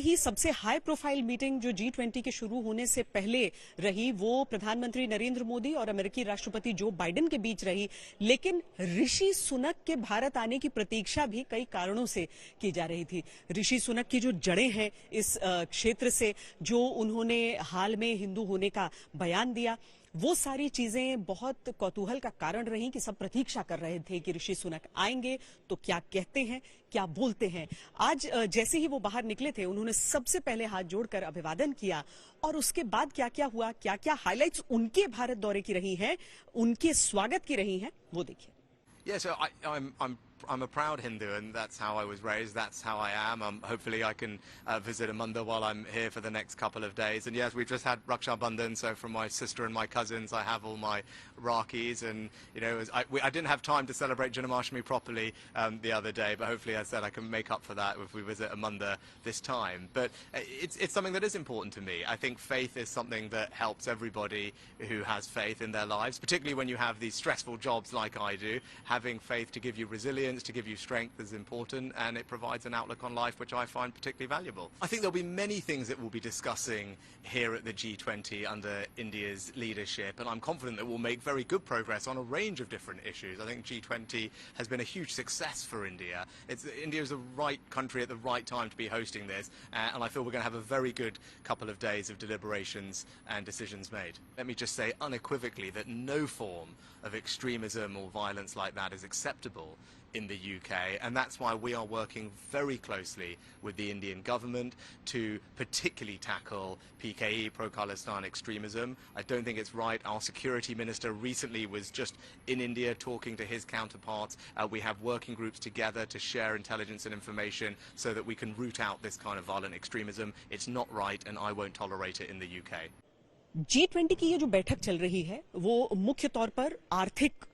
ही सबसे high profile meeting जो G20 के शुरू होने से पहले रही वो प्रधानमंत्री नरेंद्र मोदी और अमेरिकी राष्ट्रपति जो बाइडेन के बीच रही, लेकिन ऋषि सुनक के भारत आने की प्रतीक्षा भी कई कारणों से की जा रही थी। ऋषि सुनक की जो जड़ें हैं इस क्षेत्र से, जो उन्होंने हाल में हिंदू होने का बयान दिया, वो सारी चीजें बहुत कौतूहल का कारण रही कि सब प्रतीक्षा कर रहे थे कि ऋषि सुनक आएंगे तो क्या कहते हैं, क्या बोलते हैं। आज जैसे ही वो बाहर निकले थे उन्होंने सबसे पहले हाथ जोड़कर अभिवादन किया और उसके बाद क्या क्या हुआ, क्या क्या हाइलाइट्स उनके भारत दौरे की रही हैं, उनके स्वागत की रही हैं, वो देखिए। Yeah, so I'm a proud Hindu, and that's how I was raised. That's how I am. Hopefully, I can visit Amanda while I'm here for the next couple of days. And yes, we've just had Raksha Bandhan, so from my sister and my cousins, I have all my Rakis. And you know, I didn't have time to celebrate Janmashtami properly the other day, but hopefully, as I said, I can make up for that if we visit Amanda this time. But it's something that is important to me. I think faith is something that helps everybody who has faith in their lives, particularly when you have these stressful jobs like I do. Having faith to give you resilience, to give you strength is important, and it provides an outlook on life which I find particularly valuable. I think there'll be many things that we'll be discussing here at the G20 under India's leadership, and I'm confident that we'll make very good progress on a range of different issues. I think G20 has been a huge success for India. India is the right country at the right time to be hosting this, and I feel we're going to have a very good couple of days of deliberations and decisions made. Let me just say unequivocally that no form of extremism or violence like that is acceptable in the UK, and that's why we are working very closely with the Indian government to particularly tackle PKE, pro-Khalistan extremism. I don't think it's right. Our security minister recently was just in India talking to his counterparts. We have working groups together to share intelligence and information so that we can root out this kind of violent extremism. It's not right, and I won't tolerate it in the UK. G20 की ये जो बैठक चल रही है वो मुख्य तौर पर आर्थिक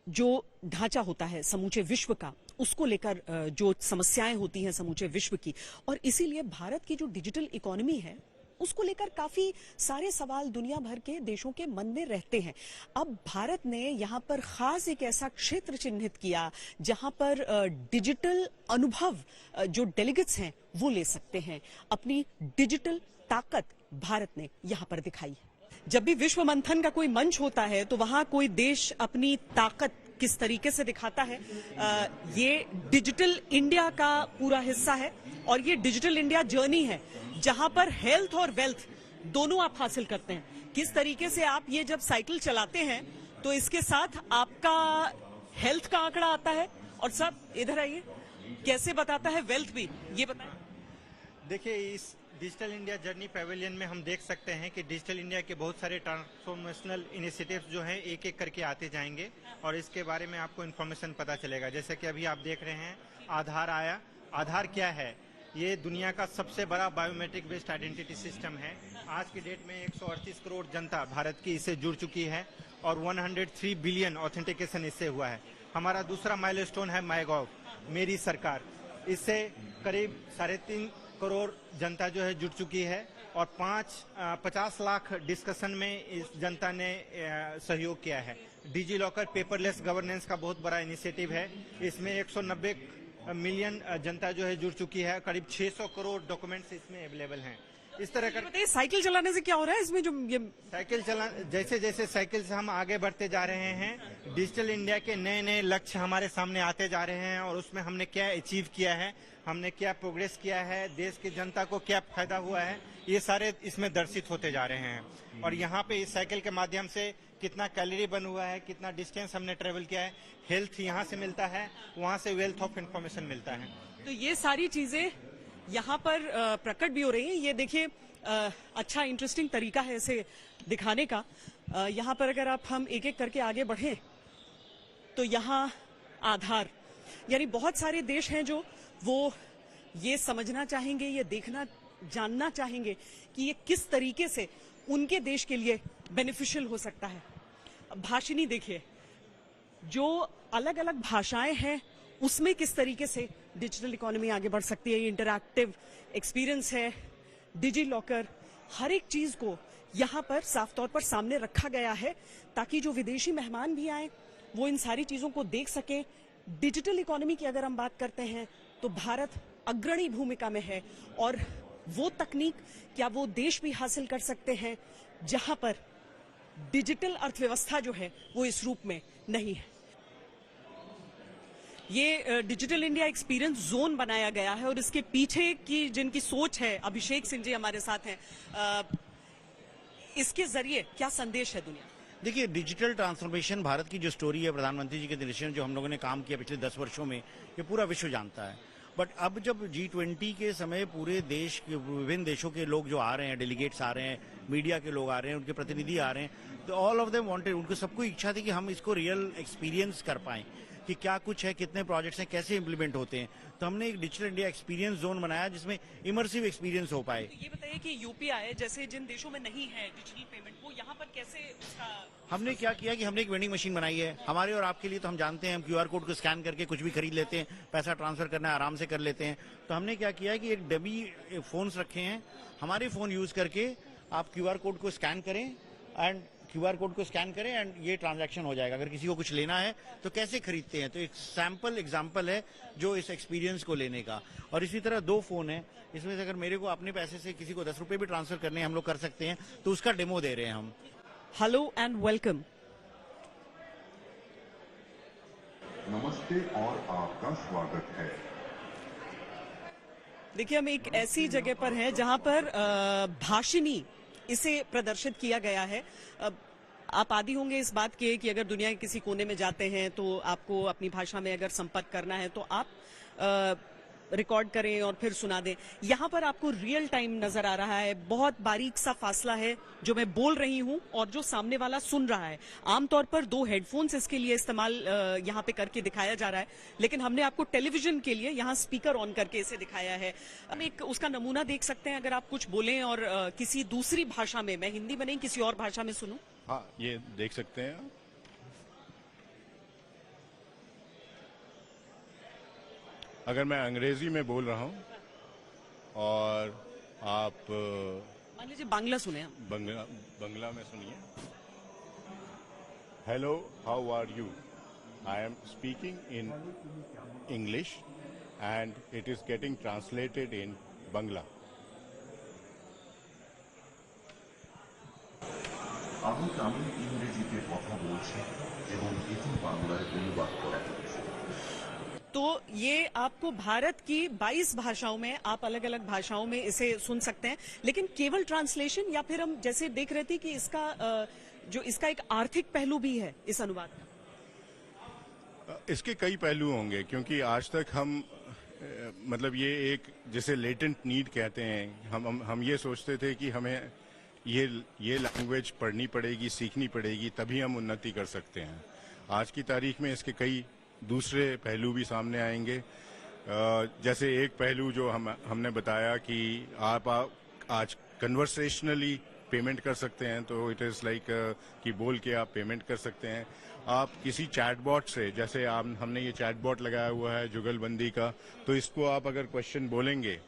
जो ढांचा होता है समूचे विश्व का, उसको लेकर जो समस्याएं होती हैं समूचे विश्व की, और इसीलिए भारत की जो डिजिटल इकोनॉमी है उसको लेकर काफी सारे सवाल दुनिया भर के देशों के मन में रहते हैं। अब भारत ने यहाँ पर खास एक ऐसा क्षेत्र चिन्हित किया जहाँ पर डिजिटल अनुभव जो डेलीगेट्स हैं वो ले सकते हैं। अपनी डिजिटल ताकत भारत ने यहाँ पर दिखाई है। जब भी विश्व मंथन का कोई मंच होता है तो वहां कोई देश अपनी ताकत किस तरीके से दिखाता है, ये डिजिटल इंडिया का पूरा हिस्सा है और ये डिजिटल इंडिया जर्नी है जहां पर हेल्थ और वेल्थ दोनों आप हासिल करते हैं। किस तरीके से आप ये जब साइकिल चलाते हैं तो इसके साथ आपका हेल्थ का आंकड़ा आता है और सब इधर आइए कैसे बताता है वेल्थ भी, ये बताएं। देखिए, इस डिजिटल इंडिया जर्नी पैवेलियन में हम देख सकते हैं कि डिजिटल इंडिया के बहुत सारे ट्रांसफॉर्मेशनल इनिशिएटिव्स जो हैं एक एक करके आते जाएंगे और इसके बारे में आपको इन्फॉर्मेशन पता चलेगा। जैसे कि अभी आप देख रहे हैं आधार आया। आधार क्या है? ये दुनिया का सबसे बड़ा बायोमेट्रिक बेस्ड आइडेंटिटी सिस्टम है। आज की डेट में 138 करोड़ जनता भारत की इससे जुड़ चुकी है और 103 बिलियन ऑथेंटिकेशन इससे हुआ है। हमारा दूसरा माइलस्टोन है माईगॉव, मेरी सरकार। इससे करीब 3.5 करोड़ जनता जो है जुड़ चुकी है और 50 लाख डिस्कशन में इस जनता ने सहयोग किया है। डिजी लॉकर पेपरलेस गवर्नेंस का बहुत बड़ा इनिशिएटिव है। इसमें 190 मिलियन जनता जो है जुड़ चुकी है। करीब 600 करोड़ डॉक्यूमेंट्स इसमें अवेलेबल हैं। इस तरह का साइकिल चलाने से क्या हो रहा है इसमें? जो ये साइकिल जैसे जैसे साइकिल से हम आगे बढ़ते जा रहे हैं, डिजिटल इंडिया के नए नए लक्ष्य हमारे सामने आते जा रहे हैं और उसमें हमने क्या अचीव किया है, हमने क्या प्रोग्रेस किया है, देश की जनता को क्या फायदा हुआ है, ये सारे इसमें दर्शित होते जा रहे हैं। और यहाँ पे इस साइकिल के माध्यम से कितना कैलोरी बर्न हुआ है, कितना डिस्टेंस हमने ट्रेवल किया है, हेल्थ यहाँ से मिलता है, वहाँ से वेल्थ ऑफ इंफॉर्मेशन मिलता है। तो ये सारी चीजें यहाँ पर प्रकट भी हो रही हैं। ये देखिए अच्छा इंटरेस्टिंग तरीका है इसे दिखाने का। यहाँ पर अगर आप हम एक एक करके आगे बढ़ें तो यहाँ आधार, यानी बहुत सारे देश हैं जो वो ये समझना चाहेंगे, ये देखना जानना चाहेंगे कि ये किस तरीके से उनके देश के लिए बेनिफिशियल हो सकता है। भाषिनी देखिए, जो अलग अलग भाषाएं हैं उसमें किस तरीके से डिजिटल इकोनॉमी आगे बढ़ सकती है। ये इंटरैक्टिव एक्सपीरियंस है, डिजी लॉकर, हर एक चीज को यहाँ पर साफ तौर पर सामने रखा गया है ताकि जो विदेशी मेहमान भी आए वो इन सारी चीजों को देख सके। डिजिटल इकोनॉमी की अगर हम बात करते हैं तो भारत अग्रणी भूमिका में है और वो तकनीक क्या वो देश भी हासिल कर सकते हैं जहां पर डिजिटल अर्थव्यवस्था जो है वो इस रूप में नहीं है। ये डिजिटल इंडिया एक्सपीरियंस जोन बनाया गया है और इसके पीछे की जिनकी सोच है, अभिषेक सिंह जी हमारे साथ हैं, इसके जरिए क्या संदेश है दुनिया? देखिए, डिजिटल ट्रांसफॉर्मेशन भारत की जो स्टोरी है, प्रधानमंत्री जी के निर्देशन जो हम लोगों ने काम किया पिछले 10 वर्षों में, ये पूरा विश्व जानता है। बट अब जब G20 के समय पूरे देश के विभिन्न देशों के लोग जो आ रहे हैं, डेलीगेट्स आ रहे हैं, मीडिया के लोग आ रहे हैं, उनके प्रतिनिधि आ रहे हैं, तो ऑल ऑफ देम वांटेड, उनको सबको इच्छा थी कि हम इसको रियल एक्सपीरियंस कर पाएं कि क्या कुछ है, कितने प्रोजेक्ट्स हैं, कैसे इंप्लीमेंट होते हैं। तो हमने एक डिजिटल इंडिया एक्सपीरियंस जोन बनाया जिसमें इमर्सिव एक्सपीरियंस हो पाए। तो ये बताइए कि यूपीआई जैसे जिन देशों में नहीं है डिजिटल पेमेंट, वो यहाँ पर कैसे उसका? हमने क्या किया कि हमने एक वेंडिंग मशीन बनाई है हमारे और आपके लिए। तो हम जानते हैं, हम QR कोड को स्कैन करके कुछ भी खरीद लेते हैं, पैसा ट्रांसफर करना है आराम से कर लेते हैं। तो हमने क्या किया कि एक डमी फोन्स रखे हैं, हमारे फोन यूज करके आप QR कोड को स्कैन करें एंड ये ट्रांजैक्शन हो जाएगा। अगर किसी को कुछ लेना है तो कैसे खरीदते हैं, तो एक सैंपल एग्जांपल है जो इस एक्सपीरियंस को लेने का। और इसी तरह 2 फोन है, इसमें से अगर मेरे को अपने पैसे से किसी को 10 रुपए भी ट्रांसफर करने हम लोग कर सकते हैं, तो उसका डेमो दे रहे हैं हम। Hello and welcome. नमस्ते और आपका स्वागत है। देखिए, हम एक ऐसी जगह पर हैं जहां पर भाषिनी इसे प्रदर्शित किया गया है। आप आदी होंगे इस बात के कि अगर दुनिया के किसी कोने में जाते हैं तो आपको अपनी भाषा में अगर संपर्क करना है तो आप रिकॉर्ड करें और फिर सुना दें। यहाँ पर आपको रियल टाइम नजर आ रहा है, बहुत बारीक सा फासला है जो मैं बोल रही हूँ और जो सामने वाला सुन रहा है। आमतौर पर 2 हेडफोन्स इसके लिए इस्तेमाल यहाँ पे करके दिखाया जा रहा है, लेकिन हमने आपको टेलीविजन के लिए यहाँ स्पीकर ऑन करके इसे दिखाया है। हम एक उसका नमूना देख सकते हैं। अगर आप कुछ बोलें और किसी दूसरी भाषा में, मैं हिंदी में नहीं किसी और भाषा में सुनूं। हाँ, ये देख सकते हैं। अगर मैं अंग्रेजी में बोल रहा हूँ और आप मान लीजिए बांग्ला सुने हम। बंगला में सुनिए। Hello, how are you? I am speaking in English and it is getting translated in Bangla. আমি ইংরেজিতে কথা বলছি এবং এটি বাংলায় অনুবাদ করা হয়েছে। तो ये आपको भारत की 22 भाषाओं में, आप अलग अलग भाषाओं में इसे सुन सकते हैं। लेकिन केवल ट्रांसलेशन, या फिर हम जैसे देख रहे थे कि इसका एक आर्थिक पहलू भी है इस अनुवाद का? इसके कई पहलू होंगे, क्योंकि आज तक हम मतलब ये एक जैसे लेटेंट नीड कहते हैं, हम ये सोचते थे कि हमें ये लैंग्वेज पढ़नी पड़ेगी, सीखनी पड़ेगी, तभी हम उन्नति कर सकते हैं। आज की तारीख में इसके कई दूसरे पहलू भी सामने आएंगे। जैसे एक पहलू जो हमने बताया कि आप आज कन्वर्सेशनली पेमेंट कर सकते हैं, तो इट इज लाइक कि बोल के आप पेमेंट कर सकते हैं। आप किसी चैटबॉट से, जैसे हमने ये चैटबॉट लगाया हुआ है जुगलबंदी का, तो इसको आप अगर क्वेश्चन बोलेंगे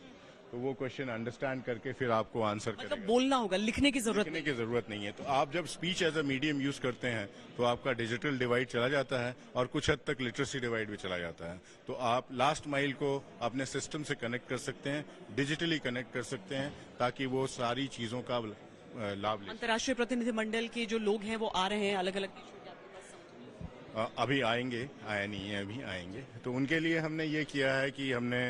तो वो क्वेश्चन अंडरस्टैंड करके फिर आपको आंसर मतलब करेगा। बोलना होगा, लिखने की जरूरत लिखने की जरूरत नहीं है। तो आप जब speech as a medium use करते हैं तो आपका डिजिटल डिवाइड चला जाता है और कुछ हद तक लिटरेसी डिवाइड भी चला जाता है। तो आप लास्ट माइल को अपने सिस्टम से कनेक्ट कर सकते हैं, डिजिटली कनेक्ट कर सकते हैं, ताकि वो सारी चीजों का लाभ ले। अंतर्राष्ट्रीय प्रतिनिधिमंडल के जो लोग हैं वो आ रहे हैं अलग अलग देशों के, आपके पास समझ? अभी आएंगे, आया नहीं है, अभी आएंगे। तो उनके लिए हमने ये किया है कि हमने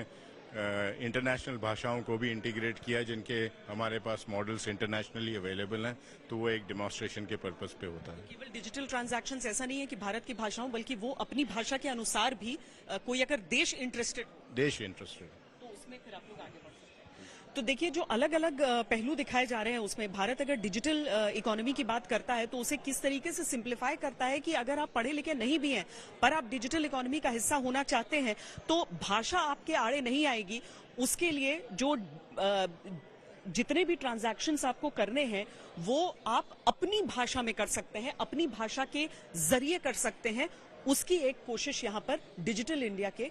इंटरनेशनल भाषाओं को भी इंटीग्रेट किया, जिनके हमारे पास मॉडल्स इंटरनेशनली अवेलेबल हैं, तो वो एक डेमोन्स्ट्रेशन के पर्पस पे होता है। केवल डिजिटल ट्रांजैक्शंस ऐसा नहीं है कि भारत की भाषाओं, बल्कि वो अपनी भाषा के अनुसार भी कोई अगर देश इंटरेस्टेड तो उसमें फिर आप लोग आगे बढ़ सकते हैं। तो देखिए, जो अलग अलग पहलू दिखाए जा रहे हैं उसमें भारत अगर डिजिटल इकोनॉमी की बात करता है तो उसे किस तरीके से सिंप्लीफाई करता है कि अगर आप पढ़े लिखे नहीं भी हैं पर आप डिजिटल इकोनॉमी का हिस्सा होना चाहते हैं तो भाषा आपके आड़े नहीं आएगी। उसके लिए जो जितने भी ट्रांजैक्शंस आपको करने हैं वो आप अपनी भाषा में कर सकते हैं, अपनी भाषा के जरिए कर सकते हैं। उसकी एक कोशिश यहाँ पर डिजिटल इंडिया के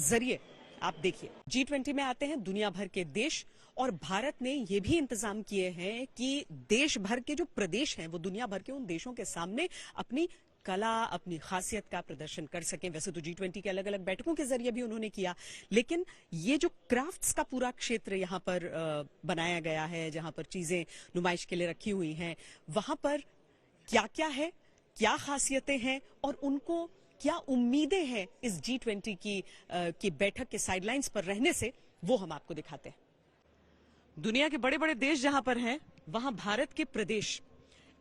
जरिए आप देखिए। G20 में आते हैं दुनिया भर के देश और भारत ने ये भी इंतजाम किए हैं कि देश भर के जो प्रदेश हैं वो दुनिया भर के उन देशों के सामने अपनी कला, अपनी खासियत का प्रदर्शन कर सकें। वैसे तो G20 के अलग अलग बैठकों के जरिए भी उन्होंने किया, लेकिन ये जो क्राफ्ट्स का पूरा क्षेत्र यहाँ पर बनाया गया है, जहाँ पर चीजें नुमाइश के लिए रखी हुई हैं, वहां पर क्या क्या है, क्या खासियतें हैं और उनको क्या उम्मीदें हैं इस G20 की बैठक के साइडलाइंस पर रहने से, वो हम आपको दिखाते हैं। दुनिया के बड़े बड़े देश जहां पर हैं, वहां भारत के प्रदेश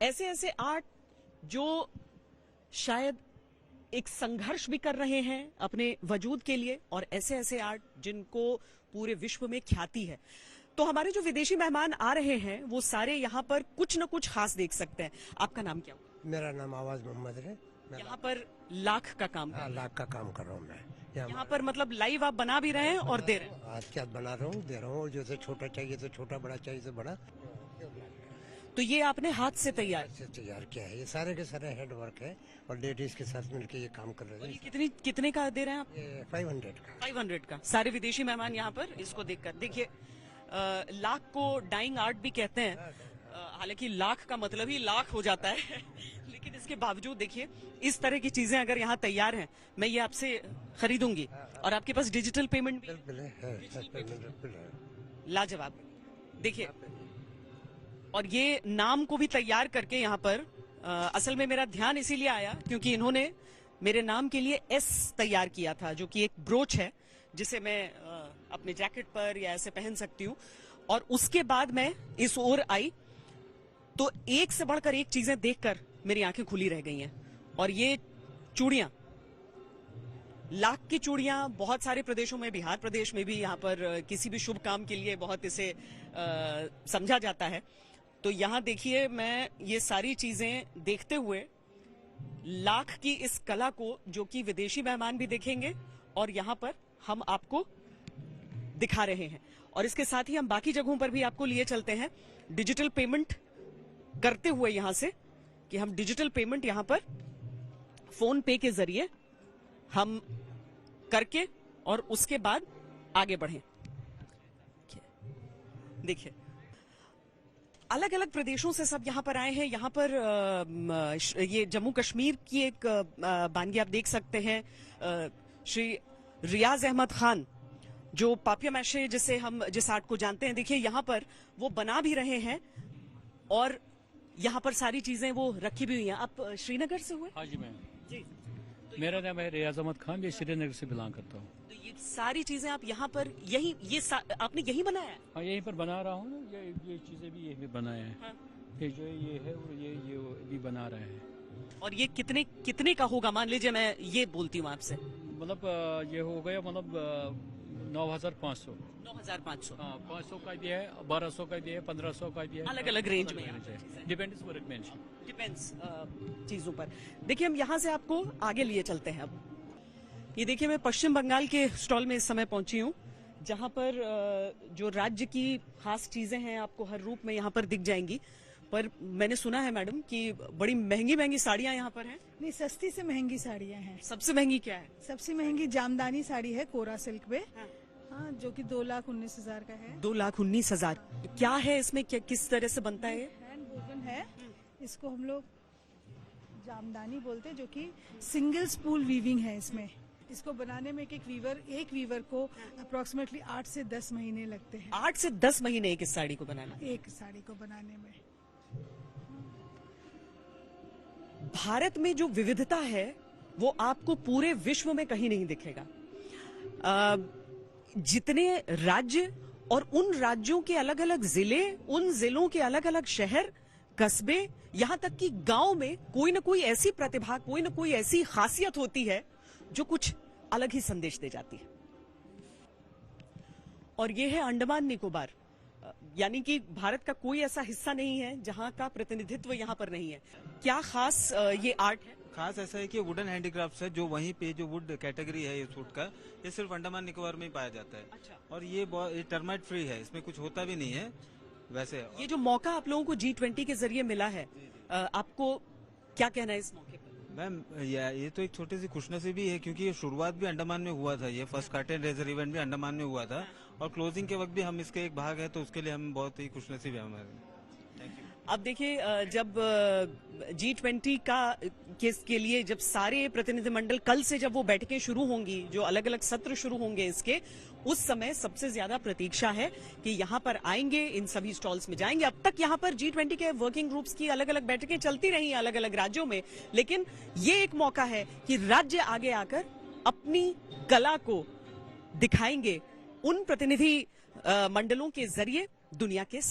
ऐसे ऐसे आर्ट जो शायद एक संघर्ष भी कर रहे हैं अपने वजूद के लिए, और ऐसे ऐसे आर्ट जिनको पूरे विश्व में ख्याति है। तो हमारे जो विदेशी मेहमान आ रहे हैं वो सारे यहाँ पर कुछ न कुछ खास देख सकते हैं। आपका नाम क्या हुआ? मेरा नाम आवाज मोहम्मद है। यहाँ पर लाख का काम, लाख का काम कर रहा हूँ मैं यहाँ पर। मतलब लाइव आप बना भी रहे हैं और दे रहे हैं? आज क्या बना रहा हूँ, दे रहा हूँ। जैसे छोटा चाहिए तो छोटा, बड़ा चाहिए तो बड़ा। तो ये आपने हाथ से तैयार किया है। ये सारे के सारे हेड वर्क है और लेडीज के साथ मिलकर ये काम कर रहे हैं। कितने का दे रहे हैं आप? ये 500 का। 500 का। सारे विदेशी मेहमान यहाँ पर इसको देखकर, देखिए लाख को डाइंग आर्ट भी कहते हैं, हालांकि लाख का मतलब ही लाख हो जाता है लेकिन इसके बावजूद देखिए इस तरह की चीजें अगर यहाँ तैयार हैं, मैं ये आपसे खरीदूंगी। और आपके पास डिजिटल पेमेंट भी है। लाजवाब। देखिए, और ये नाम को भी तैयार करके यहाँ पर असल में मेरा ध्यान इसीलिए आया क्योंकि इन्होंने मेरे नाम के लिए एस तैयार किया था, जो कि एक ब्रोच है जिसे मैं अपने जैकेट पर या ऐसे पहन सकती हूँ। और उसके बाद मैं इस ओर आई तो एक से बढ़कर एक चीजें देखकर मेरी आंखें खुली रह गई हैं। और ये चूड़ियां, लाख की चूड़ियां बहुत सारे प्रदेशों में, बिहार प्रदेश में भी यहाँ पर किसी भी शुभ काम के लिए बहुत इसे समझा जाता है। तो यहाँ देखिए, मैं ये सारी चीजें देखते हुए लाख की इस कला को, जो कि विदेशी मेहमान भी देखेंगे और यहाँ पर हम आपको दिखा रहे हैं। और इसके साथ ही हम बाकी जगहों पर भी आपको लिए चलते हैं डिजिटल पेमेंट करते हुए, यहां से कि हम डिजिटल पेमेंट यहां पर फोन पे के जरिए हम करके और उसके बाद आगे बढ़ें। देखिए, अलग अलग प्रदेशों से सब यहां पर आए हैं। यहां पर ये जम्मू कश्मीर की एक बानगी आप देख सकते हैं, श्री रियाज अहमद खान, जो पापिया मैशे जिसे हम जिस आर्ट को जानते हैं, देखिए यहाँ पर वो बना भी रहे हैं और यहाँ पर सारी चीजें वो रखी भी हुई हैं। आप श्रीनगर से हुए? हाँ जी, मैं जी। मेरा नाम है रियाज अहमद खान, मैं श्रीनगर से बिलोंग करता हूँ। तो ये सारी चीजें आप यहाँ पर आपने यहीं बनाया है? हाँ, यहीं पर बना रहा हूँ। ये चीजें भी यहीं पे बनाए हैं। हाँ। ये जो ये है और ये भी बना रहे हैं। और ये कितने का होगा? मान लीजिए मैं ये बोलती हूँ आपसे, मतलब ये हो गया मतलब 9,500। 9,500। हाँ, 500 का भी है, 1200 का भी है, 1500 का भी है। अलग अलग रेंज में डिपेंड्स वर्कमैनशिप, डिपेंड्स चीजों पर। देखिए, हम यहाँ से आपको आगे लिए चलते हैं। अब ये देखिए, मैं पश्चिम बंगाल के स्टॉल में इस समय पहुंची हूँ, जहाँ पर जो राज्य की खास चीजें हैं आपको हर रूप में यहाँ पर दिख जाएंगी। पर मैंने सुना है मैडम कि बड़ी महंगी महंगी साड़ियाँ यहाँ पर हैं। नहीं, सस्ती से महंगी साड़ियाँ हैं। सबसे महंगी क्या है? सबसे महंगी जामदानी साड़ी है, कोरा सिल्क पे। हाँ, जो कि 2,19,000 का है। 2,19,000। क्या है इसमें, किस तरह से बनता है? हैंड वोवन है, इसको हम लोग जामदानी बोलते हैं, जो कि सिंगल स्पूल वीविंग है इसमें। इसको बनाने में एक वीवर को अप्रोक्सीमेटली 8 से 10 महीने लगते हैं। 8 से 10 महीने एक साड़ी को बनाने में? एक साड़ी को बनाने में। भारत में जो विविधता है वो आपको पूरे विश्व में कहीं नहीं दिखेगा। जितने राज्य और उन राज्यों के अलग अलग जिले, उन जिलों के अलग अलग शहर, कस्बे, यहाँ तक कि गांव में कोई ना कोई ऐसी प्रतिभा, कोई ना कोई ऐसी खासियत होती है जो कुछ अलग ही संदेश दे जाती है। और ये है अंडमान निकोबार, यानी कि भारत का कोई ऐसा हिस्सा नहीं है जहां का प्रतिनिधित्व यहाँ पर नहीं है। क्या खास ये आर्ट है? खास ऐसा है कि वुडन हैंडीक्राफ्ट है, जो वहीं पे जो वुड कैटेगरी है ये सूट का, ये सिर्फ अंडमान निकोबार में ही पाया जाता है। अच्छा। और ये टर्माइट फ्री है, इसमें कुछ होता भी नहीं है वैसे। ये जो मौका आप लोगों को G20 के जरिए मिला है, आपको क्या कहना है इस मौके पर? मैम, ये तो एक छोटी सी खुशनसीबी है, क्योंकि ये शुरुआत भी अंडमान में हुआ था। ये फर्स्ट कर्टेन रेजर इवेंट भी अंडमान में हुआ था और क्लोजिंग के वक्त भी हम इसके एक भाग है, तो उसके लिए हम बहुत ही खुशनसीब है हमारे। Thank you. अब देखिए जब G20 के लिए जब सारे प्रतिनिधिमंडल कल से जब वो बैठकें शुरू होंगी, जो अलग अलग सत्र शुरू होंगे इसके, उस समय सबसे ज्यादा प्रतीक्षा है कि यहाँ पर आएंगे, इन सभी स्टॉल्स में जाएंगे। अब तक यहाँ पर G20 के वर्किंग ग्रुप्स की अलग अलग बैठकें चलती रही अलग अलग राज्यों में, लेकिन ये एक मौका है कि राज्य आगे आकर अपनी कला को दिखाएंगे उन प्रतिनिधि मंडलों के जरिए दुनिया के सामने।